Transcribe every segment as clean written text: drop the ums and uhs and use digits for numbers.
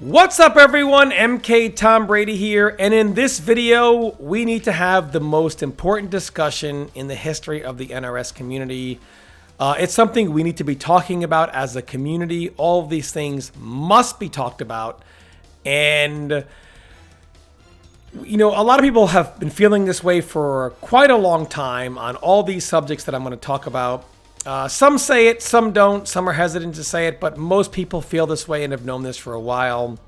What's up everyone, MK Tom Brady here, and in this video we need to have the most important discussion in the history of the NRS community. It's something we need to be talking about as a community. All of these things must be talked about, and you know, a lot of people have been feeling this way for quite a long time on all these subjects that I'm going to talk about. Some say it, some don't, some are hesitant to say it, but most people feel this way and have known this for a while.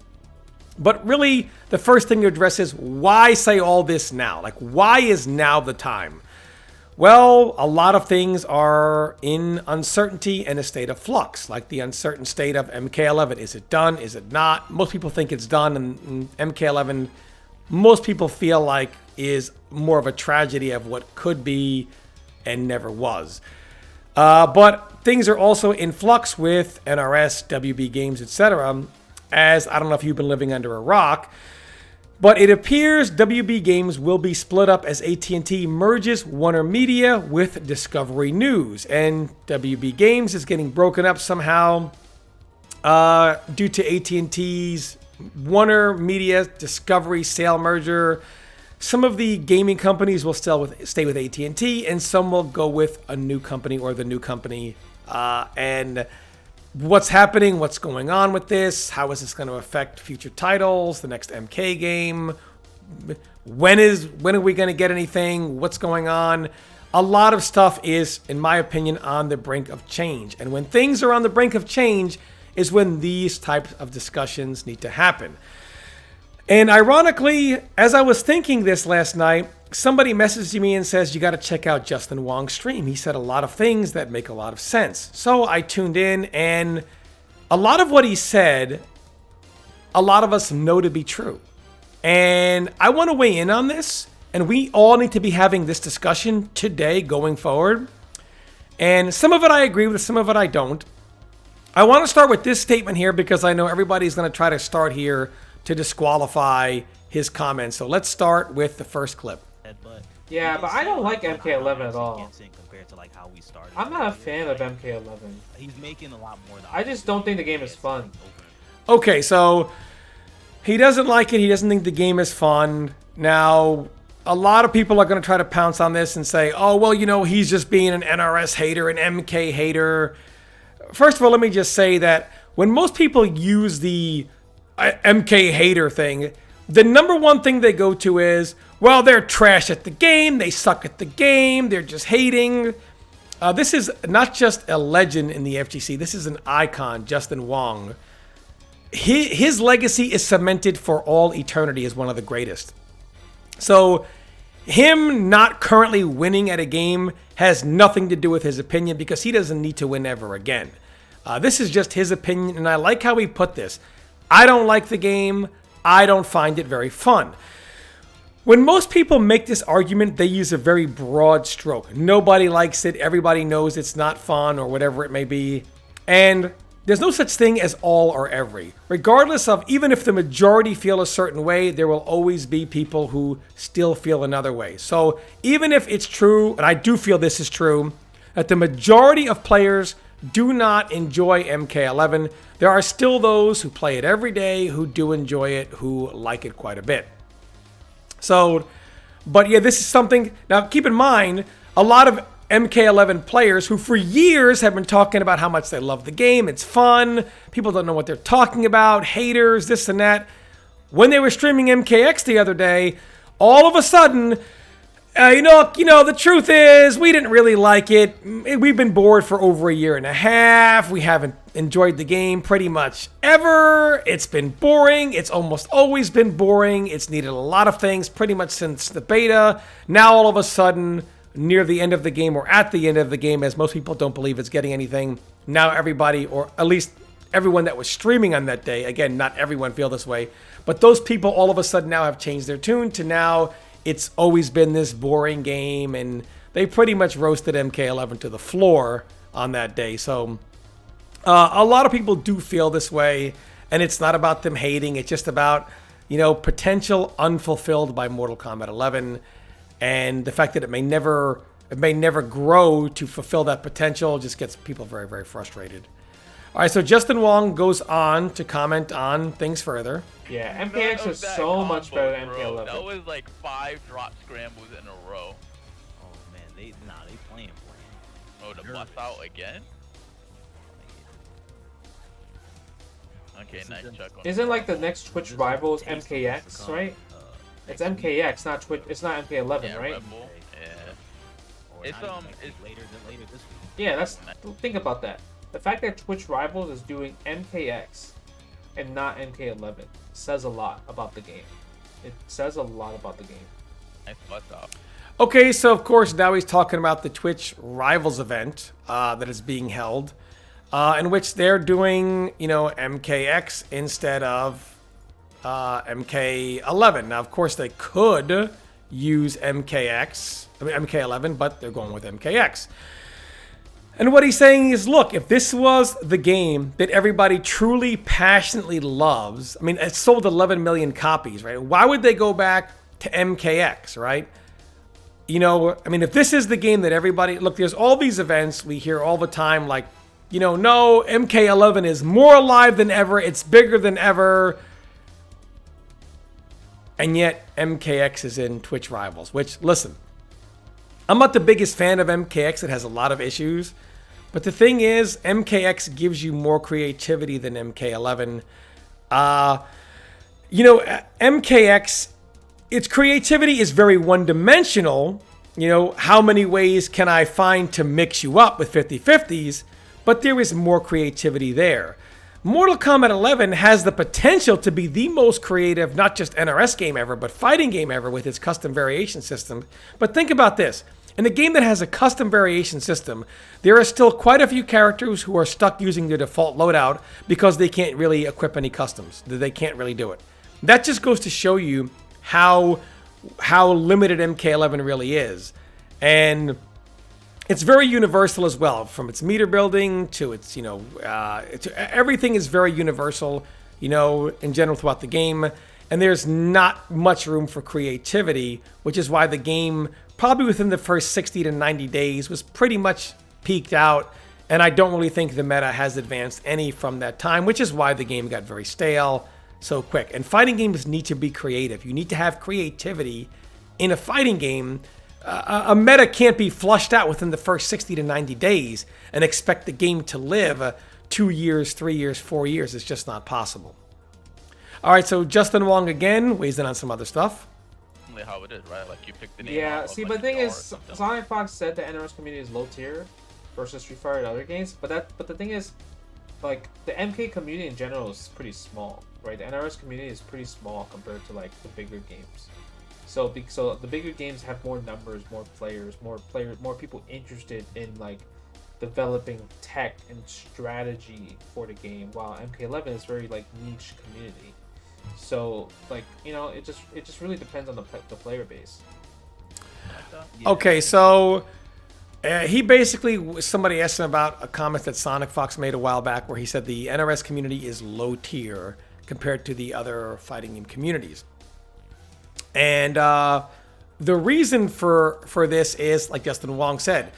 But really, the first thing to address is, why say all this now? Like, why is now the time? Well, a lot of things are in uncertainty and a state of flux, like the uncertain state of MK11. Is it done? Is it not? Most people think it's done, and MK11, most people feel like is more of a tragedy of what could be and never was. But things are also in flux with NRS, WB Games, etc. As I don't know if you've been living under a rock, but it appears WB Games will be split up as AT&T merges Warner Media with Discovery News, and WB Games is getting broken up somehow due to AT&T's Warner Media Discovery sale merger. Some of the gaming companies will still stay with AT&T, and some will go with a new company or the new company. And what's happening, what's going on with this, how is this going to affect future titles, the next MK game, when are we going to get anything, what's going on? A lot of stuff is, in my opinion, on the brink of change. And when things are on the brink of change is when these types of discussions need to happen. And ironically, as I was thinking this last night, somebody messaged me and says, you got to check out Justin Wong's stream. He said a lot of things that make a lot of sense. So I tuned in, and a lot of what he said, a lot of us know to be true. And I want to weigh in on this, and we all need to be having this discussion today going forward. And some of it I agree with, some of it I don't. I want to start with this statement here because I know everybody's going to try to start here to disqualify his comments. So let's start with the first clip. Yeah, but I don't like MK11 at all. I'm not a fan of MK11. He's making a lot more. I just don't think the game is fun. Okay, so he doesn't like it. He doesn't think the game is fun. Now, a lot of people are going to try to pounce on this and say, oh, well, you know, he's just being an NRS hater, an MK hater. First of all, let me just say that when most people use the MK hater thing, the number one thing they go to is, well, they're trash at the game, they suck at the game, they're just hating. This is not just a legend in the FGC, this is an icon, Justin Wong. His legacy is cemented for all eternity as one of the greatest. So him not currently winning at a game has nothing to do with his opinion, because he doesn't need to win ever again. This is just his opinion, and I like how he put this. I don't like the game. I don't find it very fun. When most people make this argument, they use a very broad stroke. Nobody likes it. Everybody knows it's not fun, or whatever it may be. And there's no such thing as all or every. Regardless of, even if the majority feel a certain way, there will always be people who still feel another way. So even if it's true, and I do feel this is true, that the majority of players do not enjoy MK11, there are still those who play it every day, who do enjoy it, who like it quite a bit. So, but yeah, this is something, now keep in mind, a lot of MK11 players who for years have been talking about how much they love the game, it's fun, people don't know what they're talking about, haters, this and that. When they were streaming MKX the other day, all of a sudden, you know, the truth is, we didn't really like it. We've been bored for over a year and a half. We haven't enjoyed the game pretty much ever. It's been boring. It's almost always been boring. It's needed a lot of things pretty much since the beta. Now, all of a sudden, near the end of the game, or at the end of the game, as most people don't believe it's getting anything, now everybody, or at least everyone that was streaming on that day, again, not everyone feel this way, but those people all of a sudden now have changed their tune to now it's always been this boring game, and they pretty much roasted MK11 to the floor on that day. So a lot of people do feel this way, and it's not about them hating. It's just about, you know, potential unfulfilled by Mortal Kombat 11, and the fact that it may never grow to fulfill that potential just gets people very, very frustrated. All right, so Justin Wong goes on to comment on things further. Yeah, MKX is so much better than MK11. That was like 5 drop scrambles in a row. Oh man, they playing. Oh, the bust out again? Okay, nice check on Isn't like the next Twitch rivals MKX, right? It's MKX, not Twitch. It's not MK11, yeah, right? Rebel. Yeah. It's it's later this week. Yeah, that's. Think about that. The fact that Twitch Rivals is doing MKX and not MK11 says a lot about the game. It says a lot about the game. Nice bust out. Okay, so of course now he's talking about the Twitch Rivals event that is being held, in which they're doing, MKX instead of MK11. Now, of course, they could use MK11, but they're going with MKX. And what he's saying is, look, if this was the game that everybody truly, passionately loves, I mean, it sold 11 million copies, right? Why would they go back to MKX, right? If this is the game that everybody, look, there's all these events we hear all the time, like, no, MK11 is more alive than ever, it's bigger than ever. And yet MKX is in Twitch Rivals, which, listen, I'm not the biggest fan of MKX. It has a lot of issues. But the thing is, MKX gives you more creativity than MK11. MKX, its creativity is very one-dimensional. How many ways can I find to mix you up with 50-50s? But there is more creativity there. Mortal Kombat 11 has the potential to be the most creative, not just NRS game ever, but fighting game ever with its custom variation system. But think about this. In a game that has a custom variation system, there are still quite a few characters who are stuck using their default loadout because they can't really equip any customs. They can't really do it. That just goes to show you how limited MK11 really is. And it's very universal as well, from its meter building to its, everything is very universal, in general throughout the game. And there's not much room for creativity, which is why the game, probably within the first 60 to 90 days, was pretty much peaked out. And I don't really think the meta has advanced any from that time, which is why the game got very stale so quick. And fighting games need to be creative. You need to have creativity in a fighting game. A meta can't be flushed out within the first 60 to 90 days and expect the game to live 2 years, 3 years, 4 years. It's just not possible. All right, so Justin Wong again weighs in on some other stuff. How it is, right? Like you pick the name. Yeah, see, but the thing is, Sonic Fox said the NRS community is low tier versus Street Fighter and other games. But the thing is, like, the MK community in general is pretty small, right? The NRS community is pretty small compared to like the bigger games. So the bigger games have more numbers, more players, more people interested in like developing tech and strategy for the game, while MK11 is very like niche community. So like, it just really depends on the player base. Okay, so he basically, somebody asked him about a comment that Sonic Fox made a while back where he said the NRS community is low tier compared to the other fighting game communities. And the reason for this is, like Justin Wong said,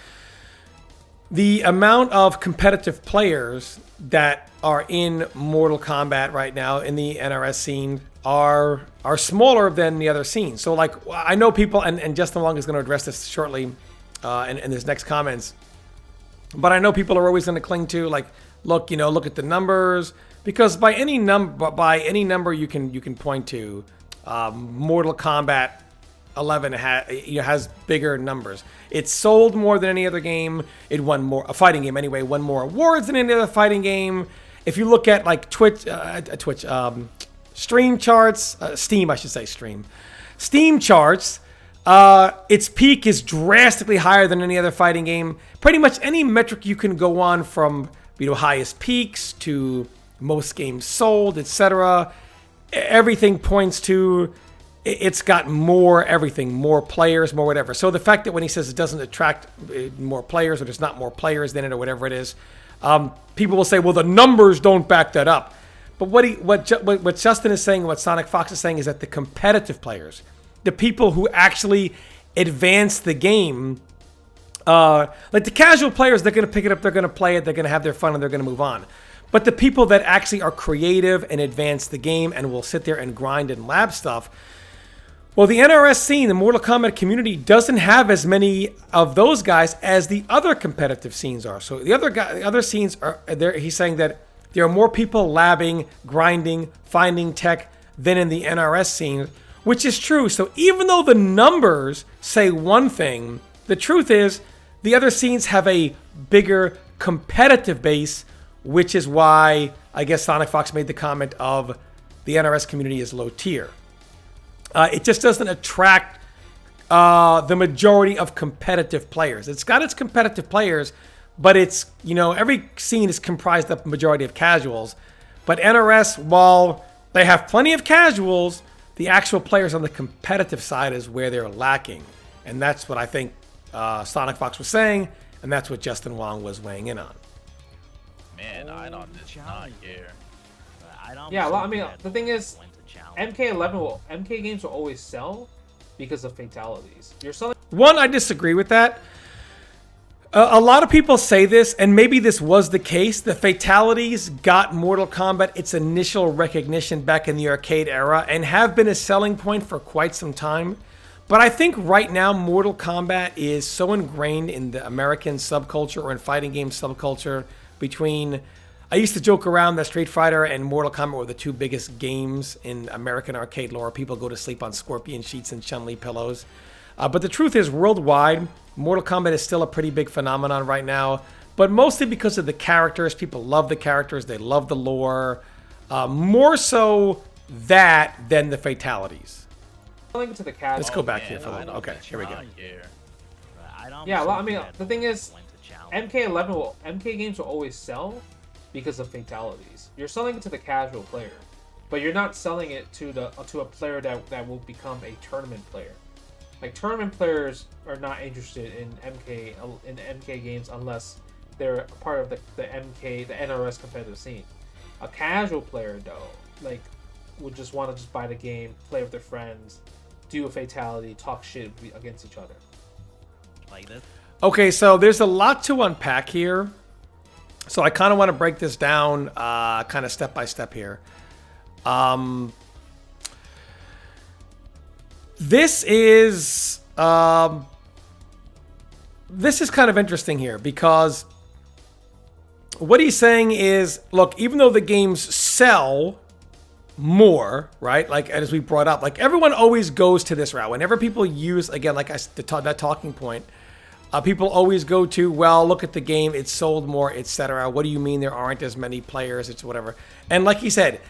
the amount of competitive players that are in Mortal Kombat right now in the NRS scene are smaller than the other scenes. So, like, I know people, and Justin Wong is going to address this shortly in his next comments, but I know people are always going to cling to, like, look at the numbers, because by any number you can point to, Mortal Kombat 11 has bigger numbers. It sold more than any other game. It won more, a fighting game anyway, won more awards than any other fighting game. If you look at like stream charts, Steam charts, its peak is drastically higher than any other fighting game. Pretty much any metric you can go on, from highest peaks to most games sold, etc. Everything points to it's got more everything, more players, more whatever. So the fact that when he says it doesn't attract more players, or there's not more players than it, or whatever it is, people will say, well, the numbers don't back that up. But what Justin is saying, what Sonic Fox is saying, is that the competitive players, the people who actually advance the game, like the casual players, they're going to pick it up, they're going to play it, they're going to have their fun, and they're going to move on. But the people that actually are creative and advance the game and will sit there and grind and lab stuff, well, the NRS scene, the Mortal Kombat community, doesn't have as many of those guys as the other competitive scenes are. So the other scenes are there. He's saying that there are more people labbing, grinding, finding tech than in the NRS scene, which is true. So even though the numbers say one thing, the truth is the other scenes have a bigger competitive base, which is why I guess Sonic Fox made the comment of the NRS community is low tier. It just doesn't attract the majority of competitive players. It's got its competitive players, but it's, every scene is comprised of a majority of casuals. But NRS, while they have plenty of casuals, the actual players on the competitive side is where they're lacking. And that's what I think Sonic Fox was saying, and that's what Justin Wong was weighing in on. Man, I don't not care. Yeah, well, I mean, the thing is, MK games will always sell because of fatalities. You're selling. One, I disagree with that. A lot of people say this, and maybe this was the case. The fatalities got Mortal Kombat its initial recognition back in the arcade era and have been a selling point for quite some time. But I think right now Mortal Kombat is so ingrained in the American subculture or in fighting game subculture between... I used to joke around that Street Fighter and Mortal Kombat were the two biggest games in American arcade lore. People go to sleep on scorpion sheets and Chun-Li pillows. But the truth is, worldwide, Mortal Kombat is still a pretty big phenomenon right now. But mostly because of the characters. People love the characters. They love the lore. More so that than the fatalities. To the casual. Let's go back here for a little. Okay, here we go. Yeah, well, I mean, the thing is, MK games will always sell because of fatalities. You're selling it to the casual player, but you're not selling it to a player that will become a tournament player. Like, tournament players are not interested in MK games unless they're a part of the NRS competitive scene. A casual player though, like, would just want to just buy the game, play with their friends, do a fatality, talk shit against each other. Like this. Okay, so there's a lot to unpack here. So I kind of want to break this down kind of step by step here. This is kind of interesting here because what he's saying is, look, even though the games sell more, right? Like, as we brought up, like, everyone always goes to this route. Whenever people use, again, like that talking point, people always go to, well, look at the game, it's sold more, etc. What do you mean there aren't as many players? It's whatever. And like he said,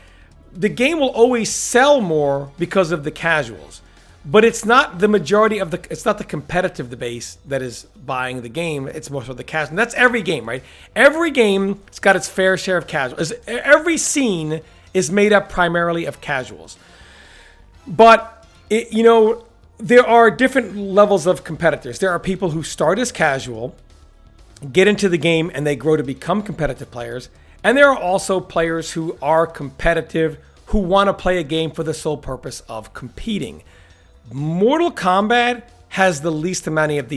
the game will always sell more because of the casuals. But it's not the majority of it's not the competitive base that is buying the game. It's more so the casual. And that's every game, right? Every game has got its fair share of casuals. Every scene is made up primarily of casuals. But, there are different levels of competitors. There are people who start as casual, get into the game, and they grow to become competitive players. And there are also players who are competitive, who want to play a game for the sole purpose of competing. Mortal Kombat has the least amount of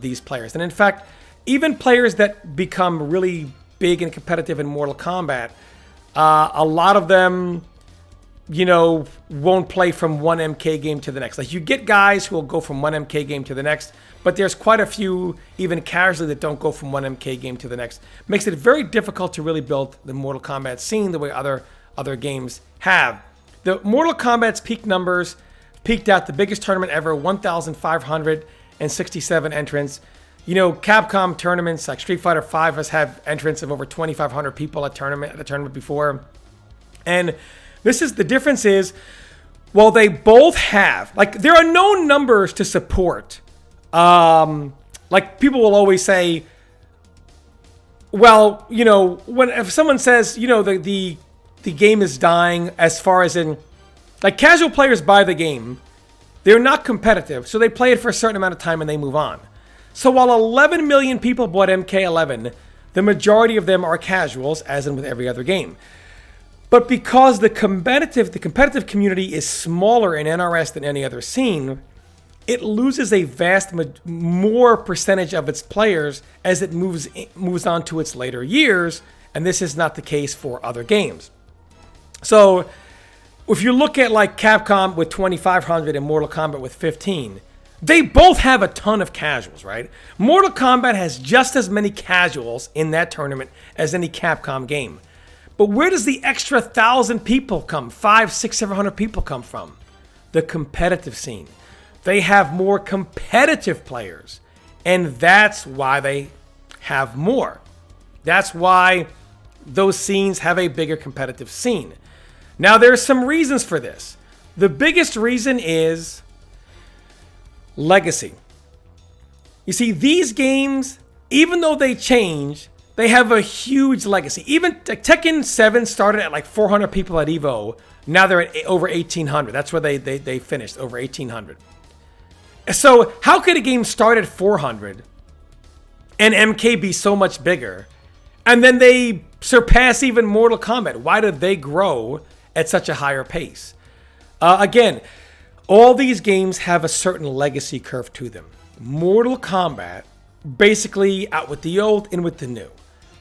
these players. And in fact, even players that become really big and competitive in Mortal Kombat, a lot of them, won't play from one MK game to the next. Like, you get guys who will go from one MK game to the next, but there's quite a few, even casually, that don't go from one MK game to the next. Makes it very difficult to really build the Mortal Kombat scene the way other games have. The Mortal Kombat's peak numbers peaked out the biggest tournament ever, 1,567 entrants. Capcom tournaments like Street Fighter V has had entrants of over 2,500 people at a tournament before. And the difference is, well, they both have, like, there are no numbers to support. Like, people will always say, well, if someone says, the game is dying, as far as in, like, casual players buy the game, they're not competitive, so they play it for a certain amount of time and they move on. So while 11 million people bought MK11, the majority of them are casuals, as in with every other game. But because the competitive community is smaller in NRS than any other scene, it loses a vast more percentage of its players as it moves on to its later years, And this is not the case for other games. So if you look at like Capcom with 2,500 and Mortal Kombat with 15, they both have a ton of casuals, right? Mortal Kombat has just as many casuals in that tournament as any Capcom game. But where does the extra 1,000 people come, 500, 600, 700 people come from? The competitive scene. They have more competitive players, and that's why they have more. That's why those scenes have a bigger competitive scene. Now, there's some reasons for this. The biggest reason is legacy. You see, these games, even though they change, they have a huge legacy. Even Tekken 7 started at like 400 people at EVO. Now they're at over 1,800. That's where they finished, over 1,800. So how could a game start at 400 and MK be so much bigger? And then they surpass even Mortal Kombat. Why did they grow at such a higher pace? Again, all these games have a certain legacy curve to them. Mortal Kombat, basically out with the old, in with the new.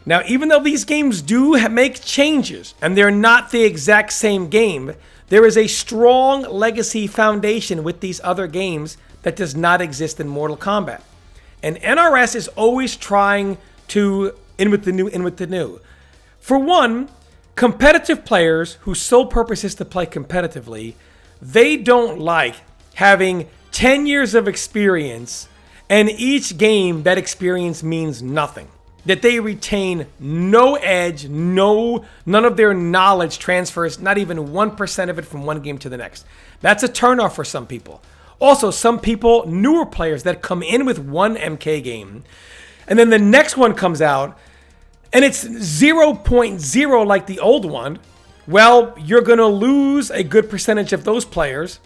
Now, even though these games do make changes, and they're not the exact same game, there is a strong legacy foundation with these other games that does not exist in Mortal Kombat. And NRS is always trying to in with the new, in with the new. For one, competitive players whose sole purpose is to play competitively, they don't like having 10 years of experience and each game that experience means nothing. That they retain no edge, none of their knowledge transfers, not even 1% of it from one game to the next. That's a turnoff for some people. Also, some people, newer players that come in with one MK game, and then the next one comes out, and it's 0.0 like the old one, well, you're going to lose a good percentage of those players.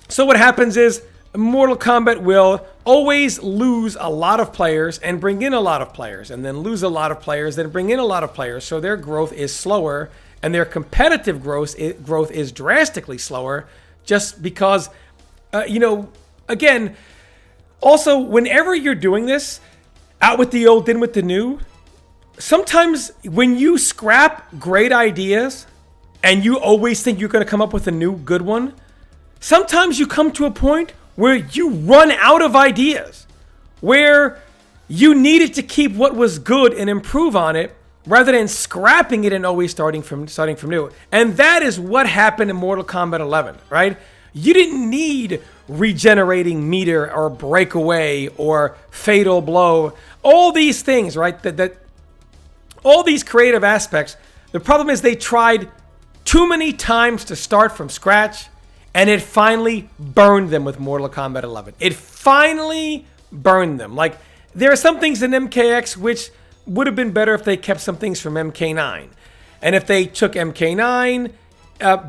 So what happens is Mortal Kombat will always lose a lot of players and bring in a lot of players, and then lose a lot of players, then bring in a lot of players. So their growth is slower, and their competitive growth is drastically slower, just because, again, also, whenever you're doing this, out with the old, in with the new, sometimes when you scrap great ideas and you always think you're going to come up with a new good one, sometimes you come to a point where you run out of ideas, where you needed to keep what was good and improve on it rather than scrapping it and always starting from new. And that is what happened in Mortal Kombat 11, right? You didn't need regenerating meter or breakaway or fatal blow. All these things, right? That all these creative aspects. The problem is they tried too many times to start from scratch, and it finally burned them with Mortal Kombat 11. It finally burned them. Like, there are some things in MKX which would have been better if they kept some things from MK9. And if they took MK9,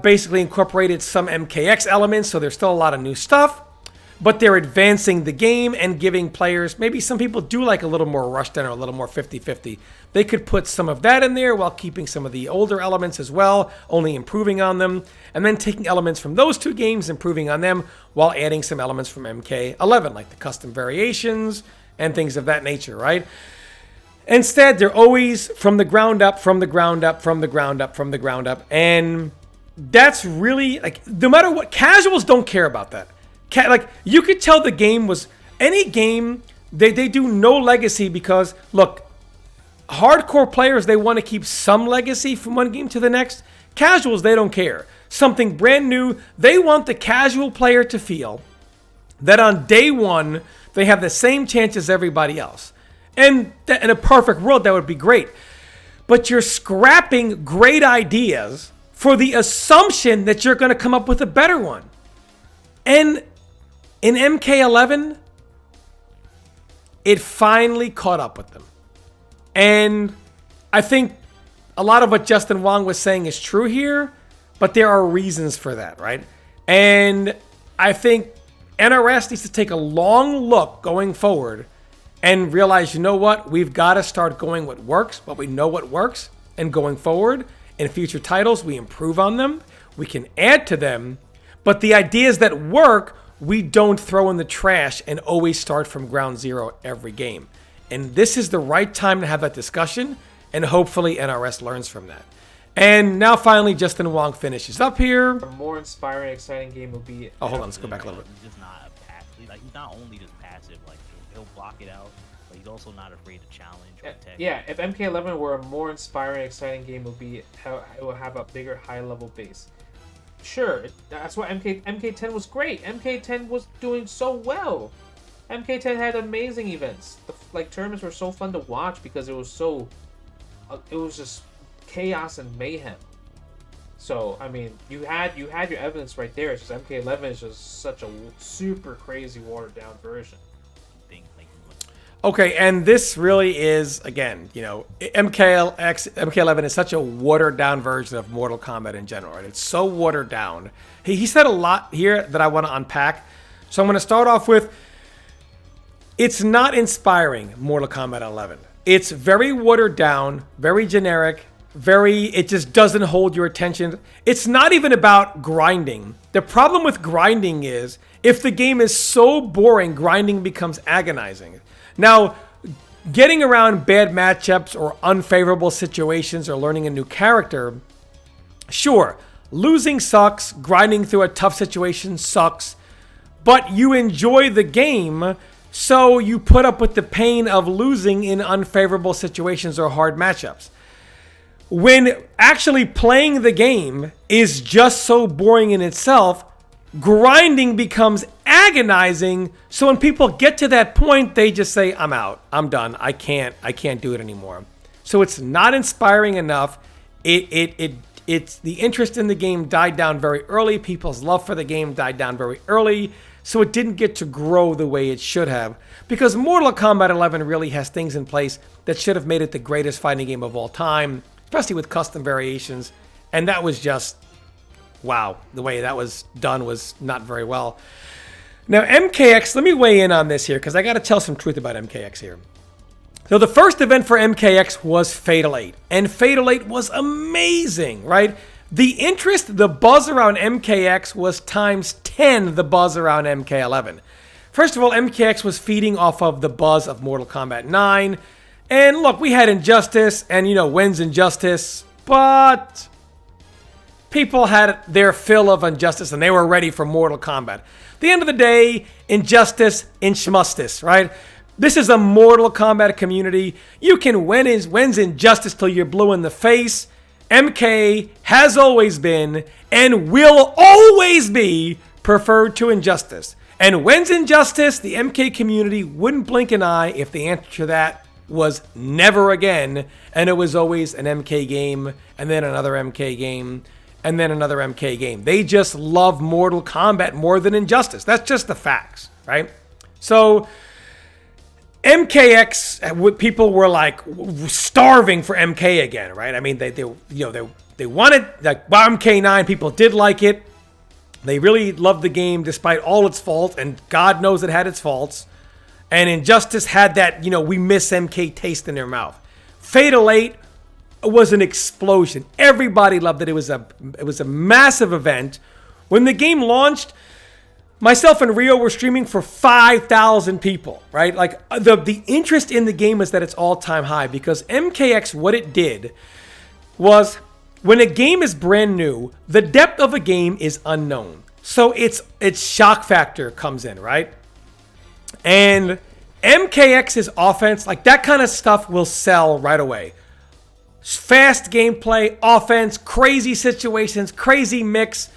basically incorporated some MKX elements, so there's still a lot of new stuff, but they're advancing the game and giving players, maybe some people do like a little more Rushdown or a little more 50-50. They could put some of that in there while keeping some of the older elements as well, only improving on them, and then taking elements from those two games, improving on them, while adding some elements from MK11, like the custom variations and things of that nature, right? Instead, they're always from the ground up, from the ground up, from the ground up, from the ground up, and that's really, like, no matter what, casuals don't care about that. Like, you could tell the game was, any game, they do no legacy because, look, hardcore players, they want to keep some legacy from one game to the next. Casuals, they don't care. Something brand new, they want the casual player to feel that on day one, they have the same chance as everybody else. And in a perfect world, that would be great. But you're scrapping great ideas for the assumption that you're going to come up with a better one. And in MK11, it finally caught up with them. And I think a lot of what Justin Wong was saying is true here, but there are reasons for that, right? And I think NRS needs to take a long look going forward and realize, you know what? We've got to start going what works, but we know what works, and going forward in future titles, we improve on them, we can add to them, but the ideas that work, we don't throw in the trash and always start from ground zero every game. And this is the right time to have that discussion, and hopefully NRS learns from that. And now finally, Justin Wong finishes up here. A more inspiring, exciting game would be. Oh, hold on, let's go back a little bit. He's just not a passive. Like, he's not only just passive, like he'll block it out, but he's also not afraid to challenge or attack. Yeah, if MK11 were a more inspiring, exciting game, it would be how it will have a bigger, high-level base. Sure, that's why MK10 was great. MK10 was doing so well. MK10 had amazing events. The tournaments were so fun to watch because it was so. It was just chaos and mayhem. So I mean, you had your evidence right there. It's just MK11 is just such a super crazy watered down version. Okay, and this really is, again, you know, MK11 is such a watered down version of Mortal Kombat in general, right? It's so watered down. He said a lot here that I want to unpack. So I'm going to start off with, it's not inspiring, Mortal Kombat 11. It's very watered down, very generic, it just doesn't hold your attention. It's not even about grinding. The problem with grinding is, if the game is so boring, grinding becomes agonizing. Now, getting around bad matchups or unfavorable situations or learning a new character, sure, losing sucks, grinding through a tough situation sucks, but you enjoy the game, so you put up with the pain of losing in unfavorable situations or hard matchups. When actually playing the game is just so boring in itself, grinding becomes agonizing. So when people get to that point, they just say, I'm out. I'm done. I can't do it anymore. So it's not inspiring enough. It's the interest in the game died down very early. People's love for the game died down very early. So it didn't get to grow the way it should have. Because Mortal Kombat 11 really has things in place that should have made it the greatest fighting game of all time, especially with custom variations. And that was just, wow, the way that was done was not very well. Now, MKX, let me weigh in on this here, because I got to tell some truth about MKX here. So the first event for MKX was Fatal 8, and Fatal 8 was amazing, right? The interest, the buzz around MKX was times 10 the buzz around MK11. First of all, MKX was feeding off of the buzz of Mortal Kombat 9. And look, we had Injustice, and you know, when's Injustice? But people had their fill of Injustice, and they were ready for Mortal Kombat. At the end of the day, Injustice in Schmustis, right? This is a Mortal Kombat community. You can when's Injustice till you're blue in the face. MK has always been and will always be preferred to Injustice. And when's Injustice, the MK community wouldn't blink an eye if the answer to that was never again, and it was always an MK game, and then another MK game, and then another MK game. They just love Mortal Kombat more than Injustice. That's just the facts, right? So MKX, people were like starving for MK again, right? I mean, they wanted, like, well, MK9, people did like it. They really loved the game despite all its faults, and God knows it had its faults. And Injustice had that, we miss MK taste in their mouth. Fatal 8 was an explosion. Everybody loved it. It was a massive event. When the game launched, myself and Rio were streaming for 5,000 people, right? Like, the interest in the game is at its all-time high, because MKX, what it did was, when a game is brand new, the depth of a game is unknown. So its shock factor comes in, right? And MKX's offense, like, that kind of stuff will sell right away. Fast gameplay, offense, crazy situations, crazy mix.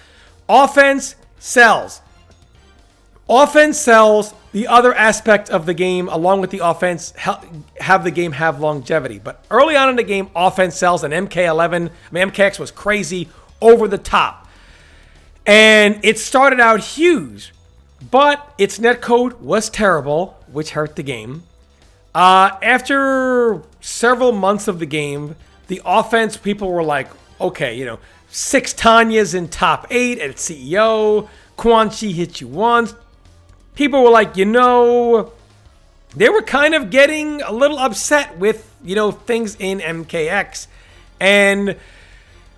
Offense sells. Offense sells. The other aspect of the game, along with the offense, have the game have longevity. But early on in the game, offense sells, and MKX was crazy, over the top. And it started out huge, but its netcode was terrible, which hurt the game. After several months of the game, the offense, people were like, okay, 6 Tanyas in top 8 at CEO, Quan Chi hit you once. People were like, they were kind of getting a little upset with, things in MKX. And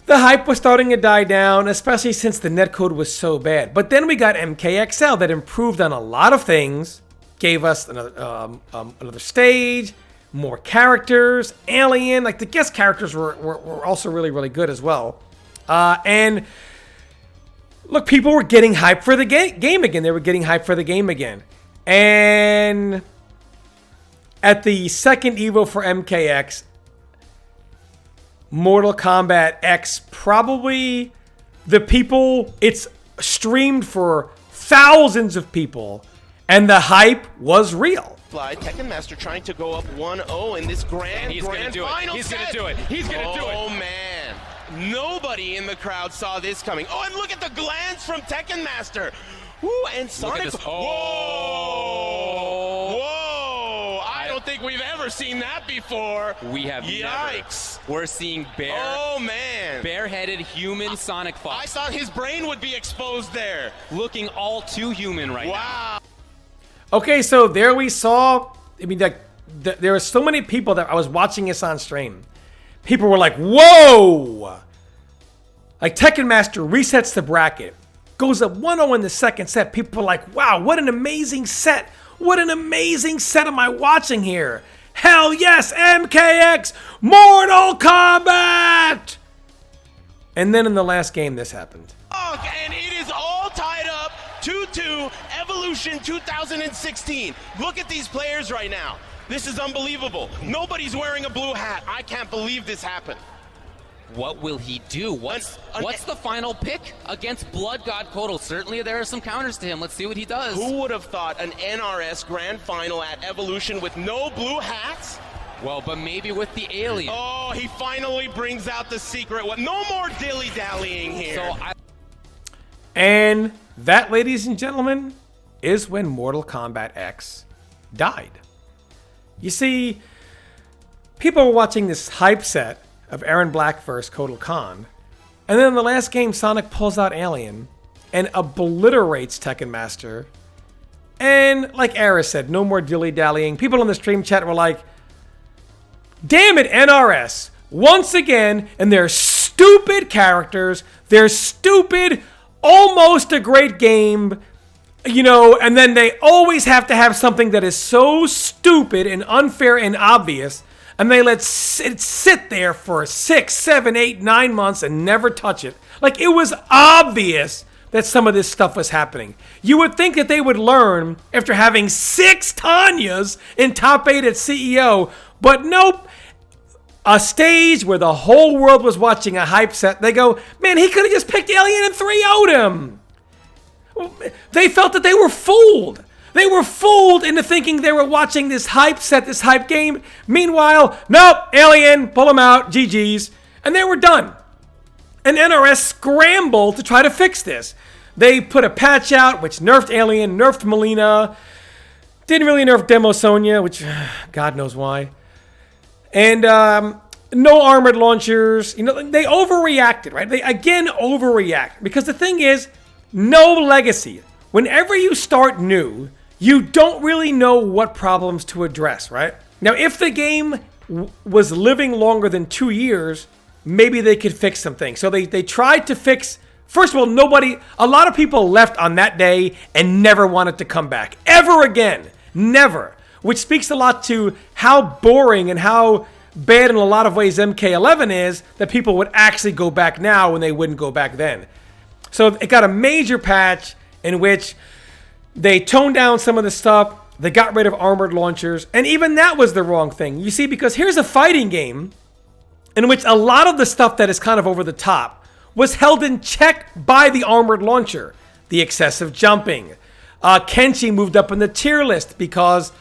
the hype was starting to die down, especially since the netcode was so bad. But then we got MKXL that improved on a lot of things, gave us another stage, more characters, Alien, like the guest characters were also really, really good as well. And look, people were getting hyped for the game again. They were getting hyped for the game again. And at the second Evo for MKX, Mortal Kombat X, probably the people, it's streamed for thousands of people, and the hype was real. Tekken Master trying to go up 1-0 in this grand final He's set. gonna do it. He's gonna do it. Oh man, nobody in the crowd saw this coming. Oh, and look at the glance from Tekken Master. Woo, and Sonic. this. Whoa! Whoa! I don't think we've ever seen that before. We have Yikes! never. We're seeing Oh man! bareheaded human Sonic Fox. I thought his brain would be exposed there. Looking all too human right now. Wow! Okay, so there we saw, I mean, like, there were so many people that I was watching this on stream. People were like, whoa! Like, Tekken Master resets the bracket, goes up 1-0 in the second set. People are like, wow, what an amazing set. What an amazing set am I watching here? Hell yes, MKX, Mortal Kombat! And then in the last game, this happened. And it is all tied up 2-2 Evolution 2016. Look at these players right now. This is unbelievable. Nobody's wearing a blue hat. I can't believe this happened. What will he do? What's the final pick against Blood God Kotal? Certainly there are some counters to him. Let's see what he does. Who would have thought an NRS Grand Final at Evolution with no blue hats? Well, but maybe with the alien. Oh, he finally brings out the secret. No more dilly-dallying here. And that, ladies and gentlemen, is when Mortal Kombat X died. You see, people were watching this hype set of Aaron Black versus Kotal Khan, and then in the last game, Sonic pulls out Alien and obliterates Tekken Master. And like Ara said, no more dilly-dallying. People in the stream chat were like, damn it, NRS, once again, and their stupid characters, their stupid, almost a great game, you know, and then they always have to have something that is so stupid and unfair and obvious, and they let it sit there for 6, 7, 8, 9 months and never touch it. Like, it was obvious that some of this stuff was happening. You would think that they would learn after having 6 Tanyas in top 8 at CEO, but nope. A stage where the whole world was watching a hype set, they go, man, he could have just picked Alien and 3-0'd him. They felt that they were fooled. They were fooled into thinking they were watching this hype set, this hype game. Meanwhile, nope, Alien, pull him out, GG's. And they were done. And NRS scrambled to try to fix this. They put a patch out, which nerfed Alien, nerfed Melina. Didn't really nerf Demo Sonya, which God knows why. And no armored launchers. You know, they overreacted, right? They again overreact. Because the thing is, no legacy. Whenever you start new, you don't really know what problems to address, right? Now, if the game was living longer than 2 years, maybe they could fix some things. So they tried to fix. First of all, a lot of people left on that day and never wanted to come back. Ever again. Never. Which speaks a lot to how boring and how bad in a lot of ways MK11 is, that people would actually go back now when they wouldn't go back then. So it got a major patch in which they toned down some of the stuff. They got rid of armored launchers. And even that was the wrong thing. You see, because here's a fighting game in which a lot of the stuff that is kind of over the top was held in check by the armored launcher. The excessive jumping. Kenshi moved up in the tier list because,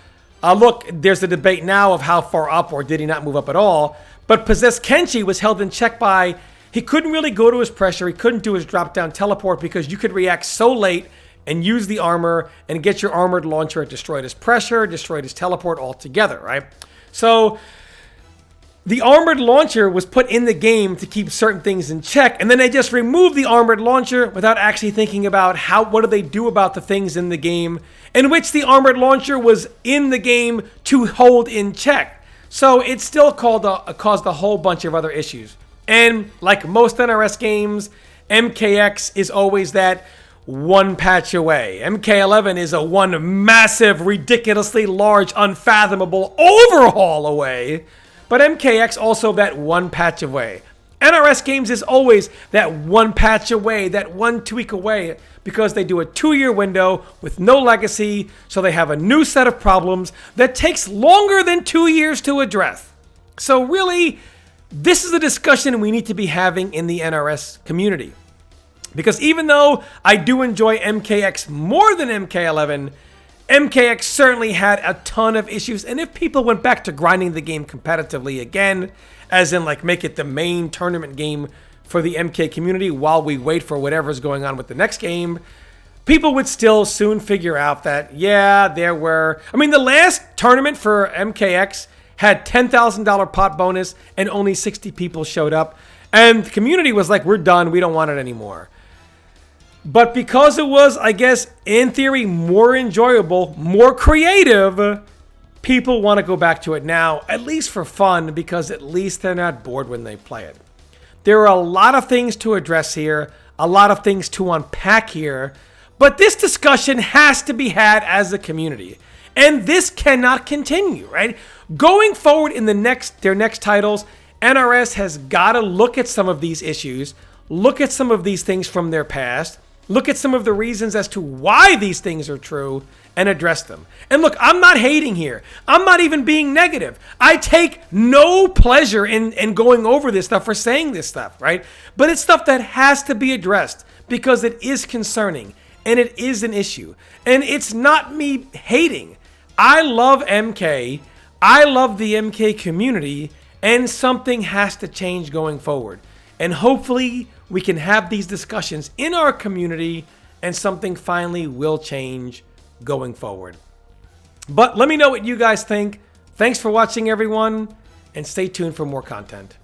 look, there's a debate now of how far up, or did he not move up at all. But Possessed Kenshi was held in check by, he couldn't really go to his pressure. He couldn't do his drop-down teleport because you could react so late and use the armor and get your armored launcher. It destroyed his pressure, destroyed his teleport altogether, right? So the armored launcher was put in the game to keep certain things in check, and then they just removed the armored launcher without actually thinking about what do they do about the things in the game in which the armored launcher was in the game to hold in check. So it still caused a whole bunch of other issues. And like most NRS games, MKX is always that one patch away. MK11 is a one massive, ridiculously large, unfathomable overhaul away. But MKX also that one patch away. NRS Games is always that one patch away, that one tweak away, because they do a 2-year window with no legacy, so they have a new set of problems that takes longer than 2 years to address. So really, this is a discussion we need to be having in the NRS community. Because even though I do enjoy MKX more than MK11, MKX certainly had a ton of issues. And if people went back to grinding the game competitively again, as in like make it the main tournament game for the MK community while we wait for whatever's going on with the next game, people would still soon figure out that, yeah, there were... I mean, the last tournament for MKX had $10,000 pot bonus and only 60 people showed up. And the community was like, we're done. We don't want it anymore. But because it was, I guess, in theory, more enjoyable, more creative, people want to go back to it now, at least for fun, because at least they're not bored when they play it. There are a lot of things to address here, a lot of things to unpack here, but this discussion has to be had as a community. And this cannot continue, right? Going forward in their next titles, NRS has got to look at some of these issues, look at some of these things from their past, look at some of the reasons as to why these things are true, and address them. And look, I'm not hating here. I'm not even being negative. I take no pleasure in going over this stuff or saying this stuff, right? But it's stuff that has to be addressed because it is concerning and it is an issue. And it's not me hating. I love MK. I love the MK community, and something has to change going forward. And hopefully we can have these discussions in our community and something finally will change going forward. But let me know what you guys think. Thanks for watching, everyone, and stay tuned for more content.